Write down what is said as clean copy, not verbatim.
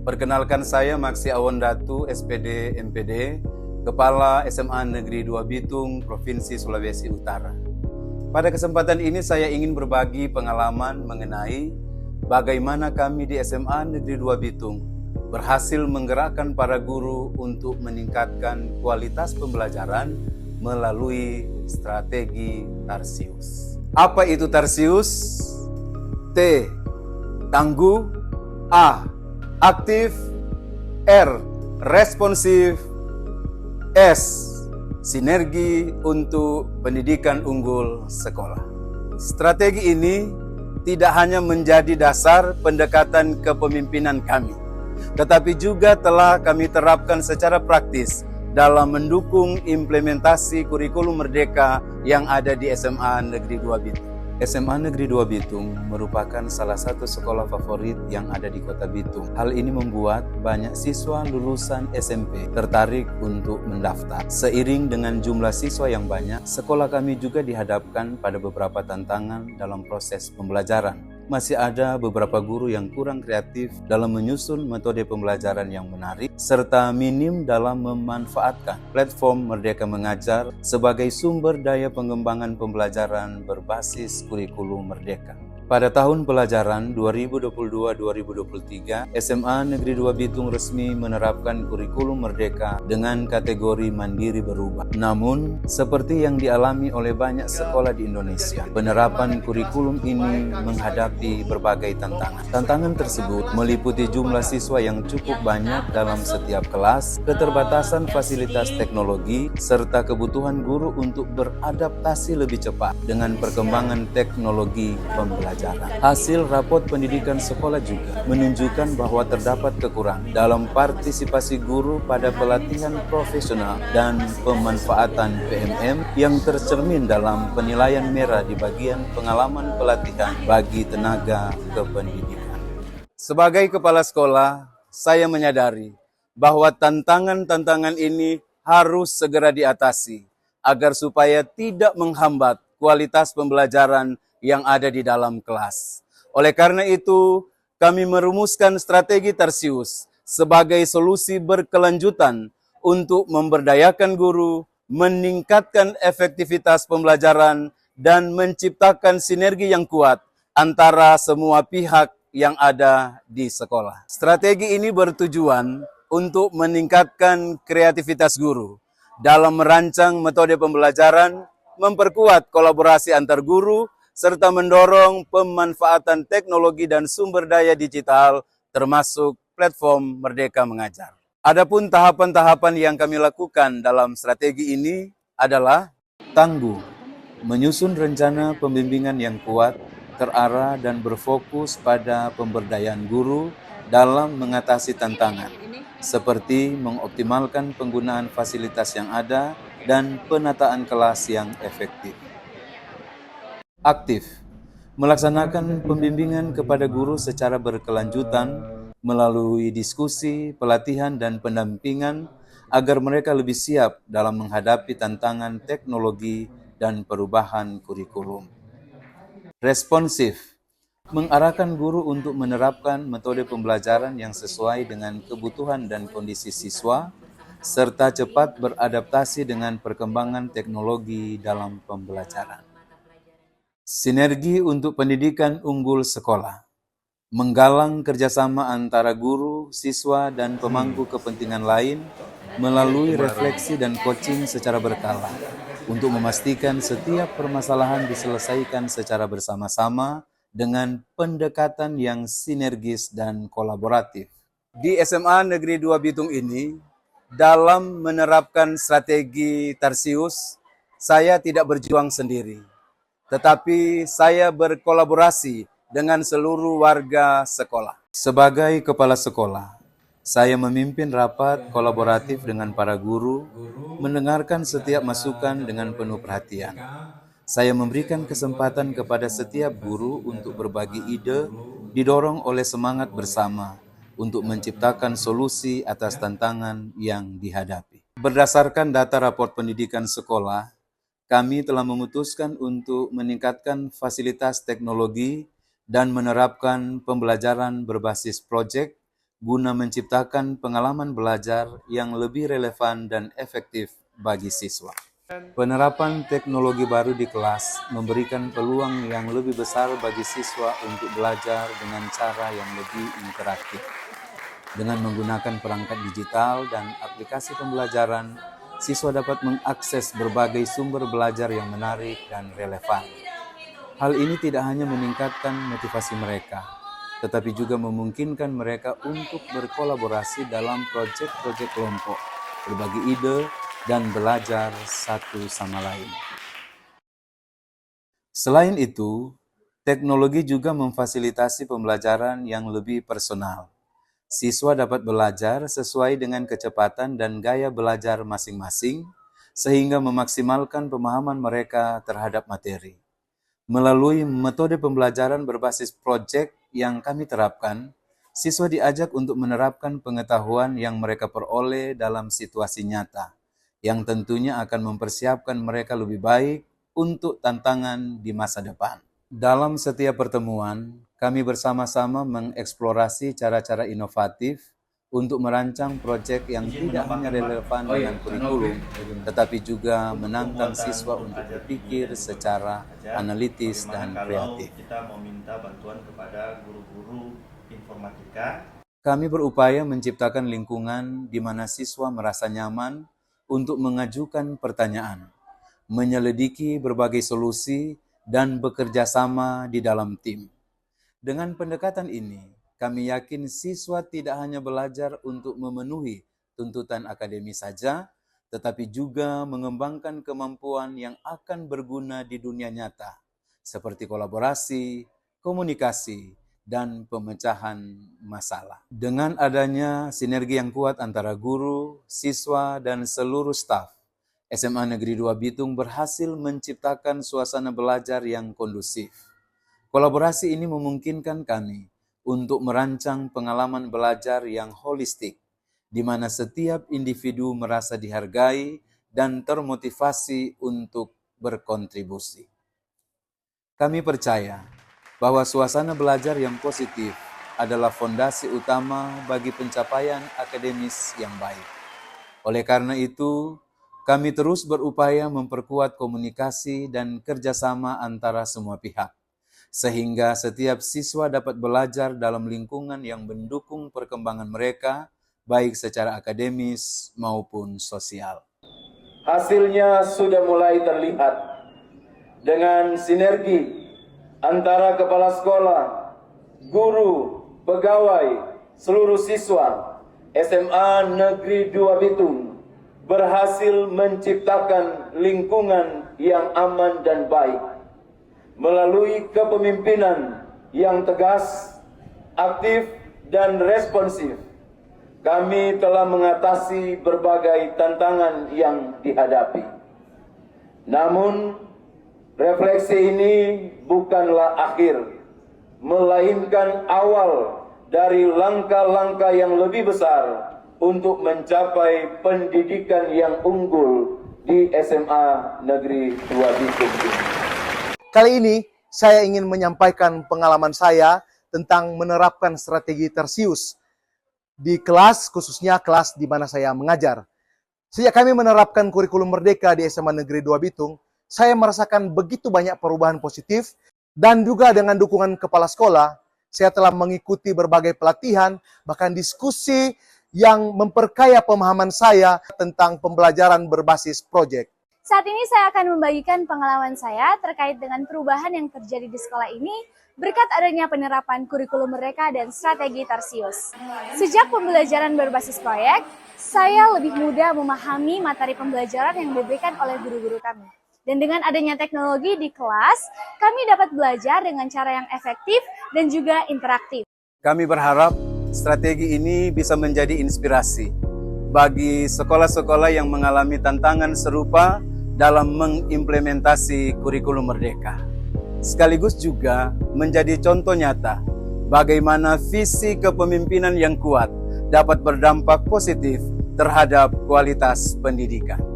Perkenalkan saya Maksi Awon Datu, SPD MPD, Kepala SMA Negeri 2 Bitung, Provinsi Sulawesi Utara. Pada kesempatan ini saya ingin berbagi pengalaman mengenai bagaimana kami di SMA Negeri 2 Bitung berhasil menggerakkan para guru untuk meningkatkan kualitas pembelajaran melalui strategi Tarsius. Apa itu Tarsius? T. Tangguh. A. Aktif. R. Responsif. S. Sinergi untuk pendidikan unggul sekolah. Strategi ini tidak hanya menjadi dasar pendekatan kepemimpinan kami, tetapi juga telah kami terapkan secara praktis dalam mendukung implementasi kurikulum merdeka yang ada di SMA Negeri 2 Bitung. SMA Negeri 2 Bitung merupakan salah satu sekolah favorit yang ada di Kota Bitung. Hal ini membuat banyak siswa lulusan SMP tertarik untuk mendaftar. Seiring dengan jumlah siswa yang banyak, sekolah kami juga dihadapkan pada beberapa tantangan dalam proses pembelajaran. Masih ada beberapa guru yang kurang kreatif dalam menyusun metode pembelajaran yang menarik, serta minim dalam memanfaatkan platform Merdeka Mengajar sebagai sumber daya pengembangan pembelajaran berbasis kurikulum merdeka. Pada tahun pelajaran 2022-2023, SMA Negeri 2 Bitung resmi menerapkan kurikulum merdeka dengan kategori mandiri berubah. Namun, seperti yang dialami oleh banyak sekolah di Indonesia, penerapan kurikulum ini menghadapi berbagai tantangan. Tantangan tersebut meliputi jumlah siswa yang cukup banyak dalam setiap kelas, keterbatasan fasilitas teknologi, serta kebutuhan guru untuk beradaptasi lebih cepat dengan perkembangan teknologi pembelajaran. Hasil rapot pendidikan sekolah juga menunjukkan bahwa terdapat kekurangan dalam partisipasi guru pada pelatihan profesional dan pemanfaatan PMM yang tercermin dalam penilaian merah di bagian pengalaman pelatihan bagi tenaga kependidikan. Sebagai kepala sekolah, saya menyadari bahwa tantangan-tantangan ini harus segera diatasi agar supaya tidak menghambat kualitas pembelajaran yang ada di dalam kelas. Oleh karena itu, kami merumuskan strategi Tarsius sebagai solusi berkelanjutan untuk memberdayakan guru, meningkatkan efektivitas pembelajaran, dan menciptakan sinergi yang kuat antara semua pihak yang ada di sekolah. Strategi ini bertujuan untuk meningkatkan kreativitas guru dalam merancang metode pembelajaran, memperkuat kolaborasi antar guru, serta mendorong pemanfaatan teknologi dan sumber daya digital termasuk platform Merdeka Mengajar. Adapun tahapan-tahapan yang kami lakukan dalam strategi ini adalah tangguh, menyusun rencana pembimbingan yang kuat, terarah dan berfokus pada pemberdayaan guru dalam mengatasi tantangan, seperti mengoptimalkan penggunaan fasilitas yang ada dan penataan kelas yang efektif. Aktif, melaksanakan pembimbingan kepada guru secara berkelanjutan melalui diskusi, pelatihan, dan pendampingan agar mereka lebih siap dalam menghadapi tantangan teknologi dan perubahan kurikulum. Responsif, mengarahkan guru untuk menerapkan metode pembelajaran yang sesuai dengan kebutuhan dan kondisi siswa, serta cepat beradaptasi dengan perkembangan teknologi dalam pembelajaran. Sinergi untuk pendidikan unggul sekolah, menggalang kerjasama antara guru, siswa, dan pemangku kepentingan lain melalui refleksi dan coaching secara berkala untuk memastikan setiap permasalahan diselesaikan secara bersama-sama dengan pendekatan yang sinergis dan kolaboratif. Di SMA Negeri 2 Bitung ini, dalam menerapkan strategi Tarsius, saya tidak berjuang sendiri, tetapi saya berkolaborasi dengan seluruh warga sekolah. Sebagai kepala sekolah, saya memimpin rapat kolaboratif dengan para guru, mendengarkan setiap masukan dengan penuh perhatian. Saya memberikan kesempatan kepada setiap guru untuk berbagi ide, didorong oleh semangat bersama untuk menciptakan solusi atas tantangan yang dihadapi. Berdasarkan data raport pendidikan sekolah, kami telah memutuskan untuk meningkatkan fasilitas teknologi dan menerapkan pembelajaran berbasis proyek guna menciptakan pengalaman belajar yang lebih relevan dan efektif bagi siswa. Penerapan teknologi baru di kelas memberikan peluang yang lebih besar bagi siswa untuk belajar dengan cara yang lebih interaktif. Dengan menggunakan perangkat digital dan aplikasi pembelajaran, siswa dapat mengakses berbagai sumber belajar yang menarik dan relevan. Hal ini tidak hanya meningkatkan motivasi mereka, tetapi juga memungkinkan mereka untuk berkolaborasi dalam proyek-proyek kelompok, berbagi ide, dan belajar satu sama lain. Selain itu, teknologi juga memfasilitasi pembelajaran yang lebih personal. Siswa dapat belajar sesuai dengan kecepatan dan gaya belajar masing-masing, sehingga memaksimalkan pemahaman mereka terhadap materi. Melalui metode pembelajaran berbasis proyek yang kami terapkan, siswa diajak untuk menerapkan pengetahuan yang mereka peroleh dalam situasi nyata, yang tentunya akan mempersiapkan mereka lebih baik untuk tantangan di masa depan. Dalam setiap pertemuan, kami bersama-sama mengeksplorasi cara-cara inovatif untuk merancang proyek yang tidak hanya relevan dengan kurikulum, tetapi juga menantang siswa untuk berpikir secara analitis dan kreatif. Kita meminta bantuan kepada guru-guru informatika. Kami berupaya menciptakan lingkungan di mana siswa merasa nyaman untuk mengajukan pertanyaan, menyelidiki berbagai solusi, dan bekerja sama di dalam tim. Dengan pendekatan ini, kami yakin siswa tidak hanya belajar untuk memenuhi tuntutan akademis saja, tetapi juga mengembangkan kemampuan yang akan berguna di dunia nyata, seperti kolaborasi, komunikasi, dan pemecahan masalah. Dengan adanya sinergi yang kuat antara guru, siswa, dan seluruh staf, SMA Negeri 2 Bitung berhasil menciptakan suasana belajar yang kondusif. Kolaborasi ini memungkinkan kami untuk merancang pengalaman belajar yang holistik, di mana setiap individu merasa dihargai dan termotivasi untuk berkontribusi. Kami percaya bahwa suasana belajar yang positif adalah fondasi utama bagi pencapaian akademis yang baik. Oleh karena itu, kami terus berupaya memperkuat komunikasi dan kerjasama antara semua pihak, sehingga setiap siswa dapat belajar dalam lingkungan yang mendukung perkembangan mereka, baik secara akademis maupun sosial. Hasilnya sudah mulai terlihat dengan sinergi antara kepala sekolah, guru, pegawai, seluruh siswa SMA Negeri 2 Bitung berhasil menciptakan lingkungan yang aman dan baik. Melalui kepemimpinan yang tegas, aktif, dan responsif, kami telah mengatasi berbagai tantangan yang dihadapi. Namun, refleksi ini bukanlah akhir, melainkan awal dari langkah-langkah yang lebih besar untuk mencapai pendidikan yang unggul di SMA Negeri 2 Bitung. Kali ini saya ingin menyampaikan pengalaman saya tentang menerapkan strategi Tersius di kelas, khususnya kelas di mana saya mengajar. Sejak kami menerapkan kurikulum merdeka di SMA Negeri 2 Bitung, saya merasakan begitu banyak perubahan positif, dan juga dengan dukungan kepala sekolah, saya telah mengikuti berbagai pelatihan, bahkan diskusi yang memperkaya pemahaman saya tentang pembelajaran berbasis proyek. Saat ini saya akan membagikan pengalaman saya terkait dengan perubahan yang terjadi di sekolah ini berkat adanya penerapan kurikulum merdeka dan strategi Tersius. Sejak pembelajaran berbasis proyek, saya lebih mudah memahami materi pembelajaran yang diberikan oleh guru-guru kami. Dan dengan adanya teknologi di kelas, kami dapat belajar dengan cara yang efektif dan juga interaktif. Kami berharap strategi ini bisa menjadi inspirasi bagi sekolah-sekolah yang mengalami tantangan serupa dalam mengimplementasi kurikulum merdeka. Sekaligus juga menjadi contoh nyata bagaimana visi kepemimpinan yang kuat dapat berdampak positif terhadap kualitas pendidikan.